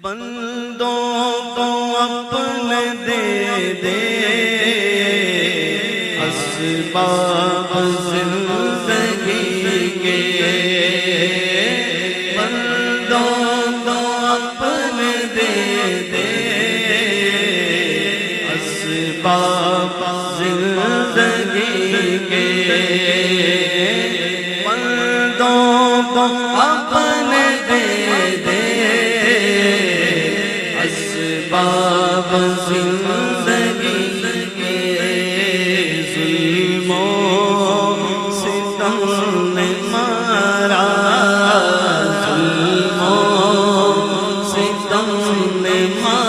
بندوں کو اپنے دے دے اسباب زندگی کے، بندوں کو اپنے دے دے اسباب زندگی کے، بندوں کو اپنے دے دے اسباب زندگی کے، ظلم و ستم نے مارا، ظلم و ستم نے مارا،